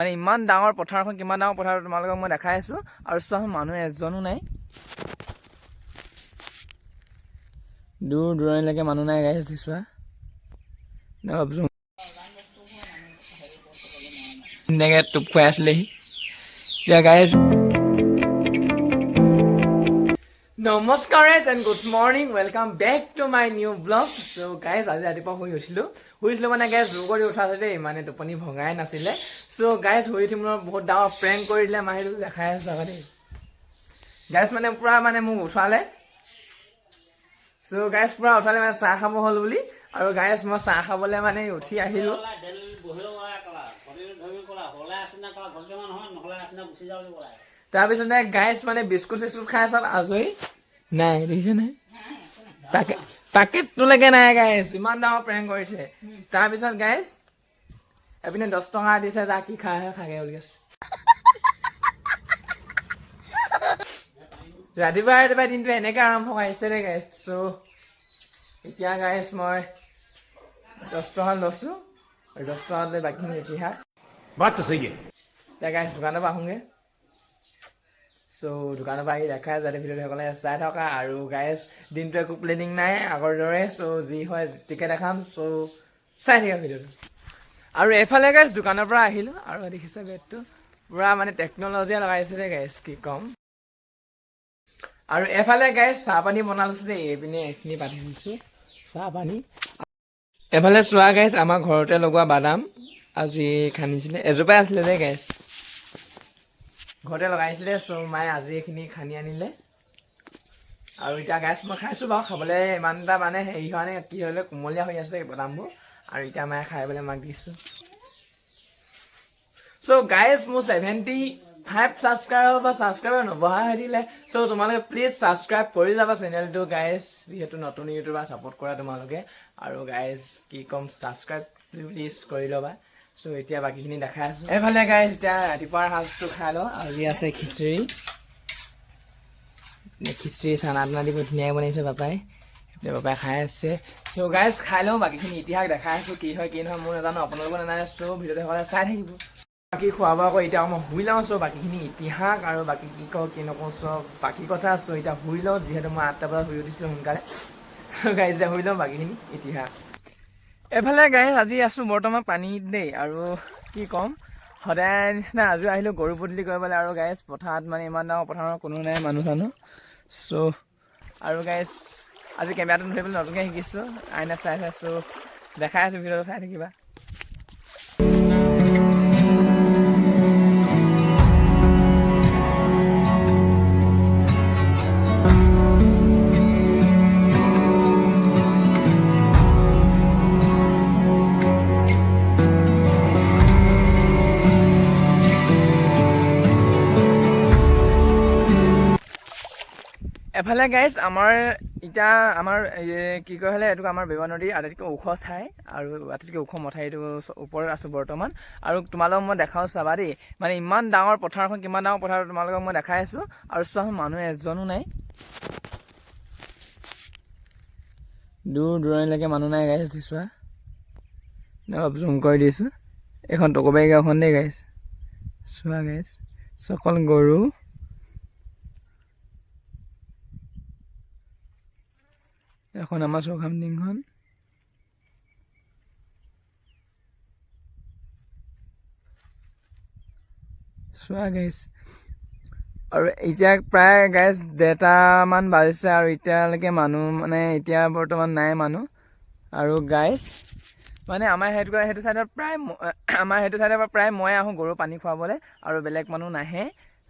মানে ইমান ডাঙৰ পথাৰখন কিমান ডাঙৰ পথাৰ তোমালোকক মই দেখাই আছো আৰু চোৱা মানুহ এজনো নাই দূৰ দূৰণিলৈকে মানুহ নাই গাইছ চোৱা এনেকৈ টোপ খুৱাই আছিলেহি এতিয়া গাইছ নমস্কাৰ and good morning welcome back to my new blog so' guys আজি ৰাতিপুৱা শুই উঠিলোঁ মানে গাইজ জোৰ কৰি উঠা আছে দেই মানে টোপনি ভঙাই নাছিলে চ' গাইজ শুই উঠি মোৰ বহুত ডাঙৰ প্ৰেংক কৰি দিলে মাহীটো দেখাই আছোঁ আকৌ দেই গাইজ মানে পূৰা মানে মোক উঠালে চ' গাইজ পূৰা উঠালে মানে চাহ খাব হ'ল বুলি আৰু গাইজ মই চাহ খাবলৈ মানে উঠি আহিলোঁ তাৰপিছতে গাইজ মানে বিস্কুট চিস্কুট খাই চব আজৰি নাই দেখিছে নাই পাকেটটোলৈকে নাই গাইজ ইমান ডাঙৰ প্ৰেংক কৰিছে তাৰপিছত গাইজ এপিনে 10 টকা দিছে যা কি খাই খাগে বুলি কৈছে ৰাতিপুৱা দিনটো এনেকৈ আৰম্ভ কৰিছে দেই গাইজ চ' এতিয়া গাইজ মই 10 টকা লৈছোঁ আৰু 10 টকা লৈ বাকীখিনি ইতিহাস এতিয়া গাইজ দোকানৰ পৰা আহোঁগৈ চ' দোকানৰ পৰা আহি দেখাই যাতে ভিডিঅ'সকলে চাই থকা আৰু গাইজ দিনটো একো প্লেনিং নাই আগৰ দৰে চ' যি হয় যেতিয়াকৈ দেখাম চ' চাই থাকিম ভিডিঅ'টো আৰু এফালে গাইজ দোকানৰ পৰা আহিলোঁ আৰু দেখিছে বেডটো পূৰা মানে টেকন'লজিয়ে লগাইছে দেই গাইজ কি ক'ম আৰু এফালে গাইজ চাহপানী বনালোঁ দেই এইপিনে এইখিনি পাতি দিছোঁ চাহপানী এফালে চোৱা গাইজ আমাৰ ঘৰতে লগোৱা বাদাম আজি খান্দিছিলে এজোপাই আছিলে দেই গাইজ ঘৰতে লগাইছিলে চ' মায়ে আজি এইখিনি খান্দি আনিলে আৰু এতিয়া গাইজ মই খাইছোঁ বাৰু খাবলৈ ইমান এটা মানে হেৰি হোৱা নাই কি হ'লে কোমলীয়া হৈ আছে বাদামবোৰ আৰু এতিয়া মায়ে খাই পেলাই মাক দিছোঁ চ' গাইজ মোৰ 75 ছাবস্ক্ৰাইবাৰ নবঢ়া হৈ দিলে চ' তোমালোকে প্লিজ ছাবস্ক্ৰাইব কৰি যাবা চেনেলটো গাইজ যিহেতু নতুন ইউটিউবাৰ ছাপোৰ্ট কৰা তোমালোকে আৰু গাইজ কি ক'ম ছাবস্ক্ৰাইব প্লিজ কৰি ল'বা চ' এতিয়া বাকীখিনি দেখাই আছোঁ এইফালে গাইজ এতিয়া ৰাতিপুৱাৰ সাজটো খাই লওঁ আজি আছে খিচিৰি চানা টানা দি ধুনীয়াকৈ বনাইছে পাপাই খাই আছে চ' গাইজ খাই লওঁ বাকীখিনি ইতিহাস দেখাই আছোঁ কি হয় কি নহয় মোৰ নাজানো আপোনালোকৰ নাজানে চ' ভিডিঅ'টো সকলোৱে চাই থাকিব বাকী খোৱা বোৱা কৰি এতিয়া মই শুই লওঁ চ' বাকীখিনি ইতিহাস আৰু বাকী কি কওঁ কি নকওঁ চ' বাকী কথা চ' এতিয়া শুই লওঁ যিহেতু মই 8টা বজাত শুই উঠিছোঁ সোনকালে চ' গাইজ এতিয়া শুই লওঁ বাকীখিনি ইতিহাস এইফালে গাইজ আজি আছোঁ বৰ্তমান পানীত দেই আৰু কি ক'ম সদায় নিচিনা আজিও আহিলোঁ গৰু বদলি কৰিবলৈ আৰু গাইজ পথাৰত মানে ইমান ডাঙৰ পথাৰত কোনো নাই মানুহ চানুহ চ' আৰু গাইজ আজি কেমেৰাটো ধৰিবলৈ নতুনকৈ শিকিছোঁ আইনা চাই চ' দেখাই আছোঁ ভিডিঅ'টো চাই থাকিবা এফালে গাইজ আমাৰ কি কয় হ'লে এইটো আমাৰ বেৱা নদীৰ আটাইতকৈ ওখ ঠাই আৰু আটাইতকৈ ওখ মথাউৰিটো ওপৰত আছোঁ বৰ্তমান আৰু তোমালোকক মই দেখাওঁ চাবা দেই মানে ইমান ডাঙৰ পথাৰখন কিমান ডাঙৰ পথাৰ তোমালোকক মই দেখাই আছোঁ আৰু চোৱা মানুহ এজনো নাই দূৰ দূৰণিলৈকে মানুহ নাই গাইজ চোৱা অলপ জুম কৰি দিছোঁ এইখন টকৌবাৰী গাঁওখন দেই গাইজ চোৱা গাইজ অকল গৰু এখন আমাৰ চৌখামটিংখন চোৱা গাইজ আৰু এতিয়া প্ৰায় গাইজ 1:30মান বাজিছে আৰু এতিয়ালৈকে মানুহ মানে এতিয়া বৰ্তমান নাই মানুহ আৰু গাইজ মানে আমাৰ সেইটো চাইডৰ প্ৰায় মই আহোঁ গৰু পানী খুৱাবলৈ আৰু বেলেগ মানুহ নাহে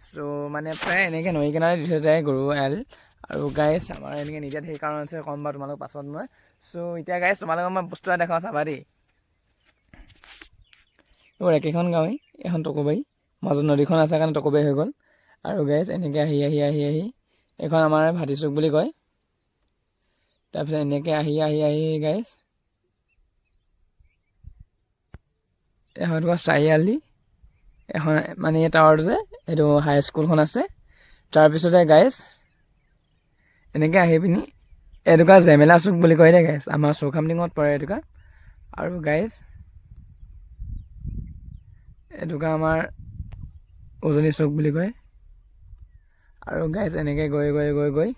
চ' মানে প্ৰায় এনেকৈ নৈ কিনাৰে দি থৈ যায় গৰু এৰাল আৰু গাইজ আমাৰ এনেকৈ নিদিয়াত সেইকাৰণ আছে ক'ম বাৰু তোমালোক পাছত মই চ' এতিয়া গাইজ তোমালোকক মই বস্তু এটা দেখাওঁ চাবা দেই এইবোৰ একেখন গাঁৱেই এখন টকৌবাৰী মাজত নদীখন আছে কাৰণে টকৌবাৰী হৈ গ'ল আৰু গাইজ এনেকৈ আহি এইখন আমাৰ ভাটিচুক বুলি কয় তাৰপিছত এনেকৈ আহি গাইজ এখন চাৰিআলি এখন মানে এই টাৱাৰটো যে এইটো হাইস্কুলখন আছে তাৰপিছতে গাইজ এনেকৈ আহি পিনি এটুকুৰা জেমেলা চুক বুলি কয় দেই গাইজ আমাৰ চৌখামটিঙত পৰে এটুকুৰা আৰু গাইজ এইটোকে আমাৰ উজনি চুক বুলি কয় আৰু গাইজ এনেকৈ গৈ গৈ গৈ গৈ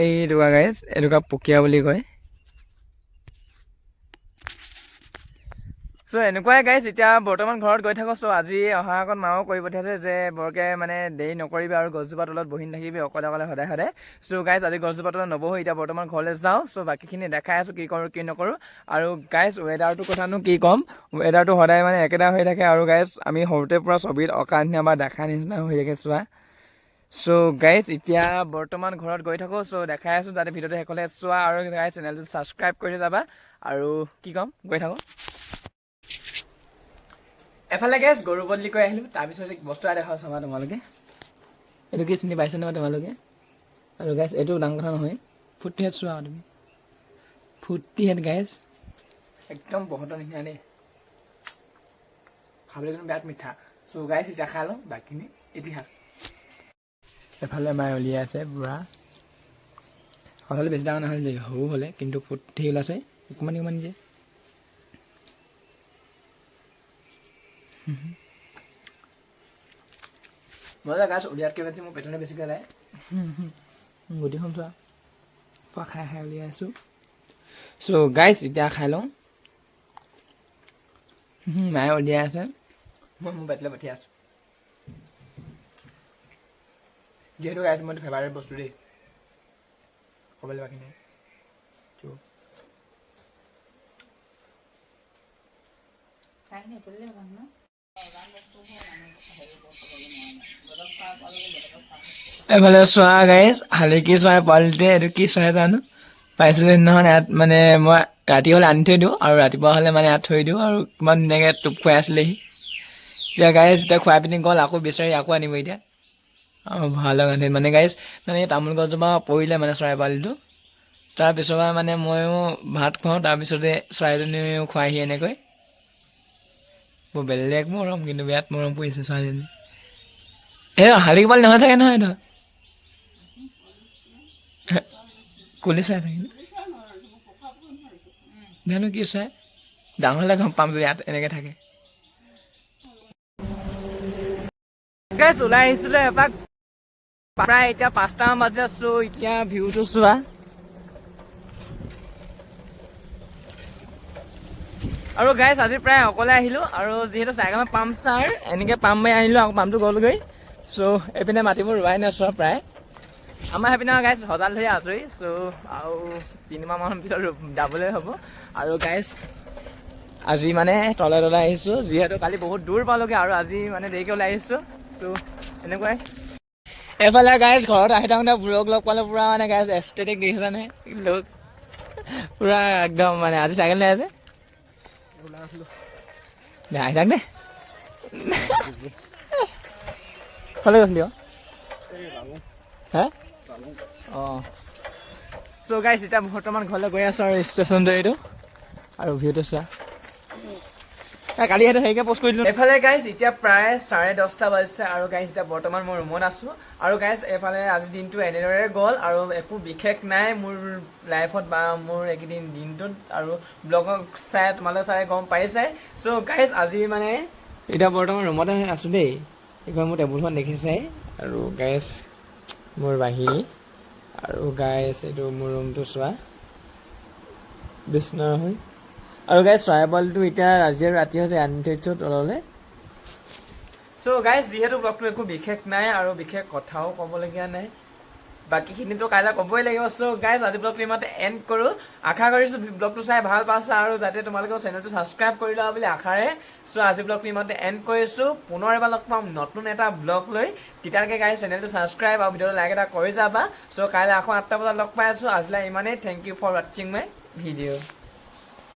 এইটোকা গাইজ এইটোকা পকীয়া বুলি কয়। চ' এনেকুৱাই গাইজ এতিয়া বৰ্তমান ঘৰত গৈ থাকোঁ। চ' আজি অহা আগত মাও কৰি পঠিয়াইছে যে বৰকৈ মানে দেৰি নকৰিবি আৰু গছজোপা তলত বহি নাথাকিবি অকলে অকলে সদায় সদায়। চ' গাইজ আজি গছজোপা তলত নবহোঁ, এতিয়া বৰ্তমান ঘৰলৈ যাওঁ। চ' বাকীখিনি দেখাই আছোঁ কি কৰোঁ কি নকৰোঁ। আৰু গাইজ ৱেডাৰটোৰ কথানো কি ক'ম, ৱেডাৰটো সদায় মানে একেটা হৈ থাকে আৰু গাইজ আমি সৰুতে পৰা ছবিত অঁকা নিচিনা বা দেখা নিচিনা হৈ থাকে চোৱা। চ' গাইজ এতিয়া বৰ্তমান ঘৰত গৈ থাকোঁ। চ' দেখাই আছোঁ যাতে ভিডিঅ'টো শেষলৈ চোৱা আৰু গাইজ চেনেলটো ছাবস্ক্ৰাইব কৰি যাবা। আৰু কি ক'ম গৈ থাকোঁ। এফালে গাইজ গৰু বদলি কৰি আহিলোঁ। তাৰপিছত বস্তু এটা দেখাওঁ চাবা তোমালোকে। এইটো কি চিনি পাইছা নহয় তোমালোকে? আৰু গাইজ এইটো ডাঙৰ কথা নহয়, ফুৰ্তিহেট চোৱা তুমি, ফুৰ্তিহেট গাইজ একদম বহুতৰ নিচিনা দেই, খাবলৈ কিন্তু বিৰাট মিঠা। চ' গাইজ এতিয়া খাই লওঁ বাকীখিনি ইতিহাস। এফালে মায়ে উলিয়াই আছে বুঢ়া, সদায় বেছি ডাঙৰ নহ'লে যে সৰু হ'লে কিন্তু ফুৰ্তি ওলাইছে অকণমান অকণমান যে। মই যে গাছ উলিয়াতকৈ বেছি মোৰ পেটনে বেছিকৈ যায়। গুটিখন চোৱা পূৰা খাই খাই উলিয়াই আছোঁ। চ' গাইজ এতিয়া খাই লওঁ। মায়ে উলিয়াই আছে, মই মোৰ পেটলৈ পঠিয়াই আছোঁ। যিহেতু গাইজ মোৰ ফেভাৰেট বস্তু দেই, ক'বলৈ বাকী নাই। এফালে চোৱা গাইজ শালিকি চৰাই পোৱালিটোৱে, এইটো কি চৰাই জানো পাইছিলোঁ সেইদিনাখন। ইয়াত মানে মই ৰাতি হ'লে আনি থৈ দিওঁ আৰু ৰাতিপুৱা হ'লে মানে ইয়াত থৈ দিওঁ আৰু কিমান ধুনীয়াকৈ টোপ খুৱাই আছিলেহি। এতিয়া গাইজ এতিয়া খুৱাই পিনি গ'ল, আকৌ বিচাৰি আকৌ আনিব এতিয়া। ভাল লগা মানে গাইজ মানে এই তামোল গছজোপা পৰিলে মানে চৰাই পোৱালিটো, তাৰপিছৰ পৰা মানে ময়ো ভাত খুৱাওঁ, তাৰপিছতে চৰাইজনীও খুৱাইহি এনেকৈ। মোৰ বেলেগ মৰম কিন্তু বিৰাট মৰম পৰিছে চৰাইজনী। এই শালিকি পোৱালি নহয় থাকে নহয়, এইটো কুলি চৰাই থাকে জানো কি চৰাই, ডাঙৰ হ'লে গম পাম যে ইয়াত এনেকৈ থাকে। ওলাই আহিছিলোঁ এপাক, প্ৰায় এতিয়া 5টামান বাজি আছোঁ। এতিয়া ভিউটো চোৱা, আৰু গাইজ আজি প্ৰায় অকলে আহিলোঁ আৰু যিহেতু চাইকেলখন পামচাৰ এনেকৈ পাম মাৰি আহিলোঁ, আকৌ পামটো গ'লগৈ। চ' এইপিনে মাতিবোৰ ৰোৱাই নাই চোৱা প্ৰায়। আমাৰ সেইপিনে গাইজ সজাল ধৰি আজৰি। চ' আৰু 3 মাহমানৰ পিছত যাবলৈ হ'ব। আৰু গাইজ আজি মানে তলে তলে আহিছোঁ, যিহেতু কালি বহুত দূৰ পালোঁগৈ আৰু আজি মানে দেৰিকৈ ওলাই আহিছোঁ। চ' এনেকুৱাই। এইফালে গাইজ ঘৰত আহি থাকোঁতে ব্ৰক লগ পালোঁ, পূৰা মানে গাইজ এষ্টেটিক দেখিছানে লোক, পূৰা একদম মানে আজি চাইকেল লৈ আছে। আহি থাক দে ক'লৈ গৈছিলি হে? অঁ চ' গাইজ এতিয়া বৰ্তমান ঘৰলৈ গৈ আছোঁ আৰু ষ্টেচনটো এইটো আৰু ভিউটো চোৱা। কালি সেইটো হেৰিকৈ পষ্ট কৰি দিলোঁ। এইফালে গাইজ এতিয়া প্ৰায় 10:30 বাজিছে আৰু গাইজ এতিয়া বৰ্তমান মই ৰুমত আছোঁ। আৰু গাইজ এইফালে আজিৰ দিনটো এনেদৰে গ'ল আৰু একো বিশেষ নাই মোৰ লাইফত বা মোৰ এইকেইদিন দিনটোত। আৰু ব্লগক চাই তোমালোকে চাই গম পাইছে। চ' গাইজ আজি মানে এতিয়া বৰ্তমান ৰুমতে আছোঁ দেই। এইখন মোৰ টেবুলখন দেখিছাই আৰু গাইজ মোৰ বাহিনী আৰু গাইজ এইটো মোৰ ৰুমটো চোৱা বিচনা হয়। আৰু গাইজ চৰাই পোৱালিটো এতিয়া আজি আৰু ৰাতি হৈছে আনি থৈছোঁ তললৈ। চ' গাইজ যিহেতু ব্লগটো একো বিশেষ নাই আৰু বিশেষ কথাও ক'বলগীয়া নাই, বাকীখিনিতো কাইলৈ ক'বই লাগিব। চ' গাইজ আজি ব্লগটো ইমানতে এণ্ড কৰোঁ। আশা কৰিছোঁ ব্লগটো চাই ভাল পাইছা আৰু যাতে তোমালোকেও চেনেলটো ছাবস্ক্ৰাইব কৰি লোৱা বুলি আশাৰে। চ' আজি ব্লগটো ইমানতে এণ্ড কৰিছোঁ। পুনৰ এবাৰ লগ পাম নতুন এটা ব্লগ লৈ। তেতিয়ালৈকে গাইজ চেনেলটো ছাবস্ক্ৰাইব আৰু ভিডিঅ'টো লাইক এটা কৰি যাবা। চ' কাইলৈ আকৌ 8টা বজাত লগ পাই আছোঁ। আজিলৈ ইমানেই। থেংক ইউ ফৰ ৱাটছিং মাই ভিডিঅ'।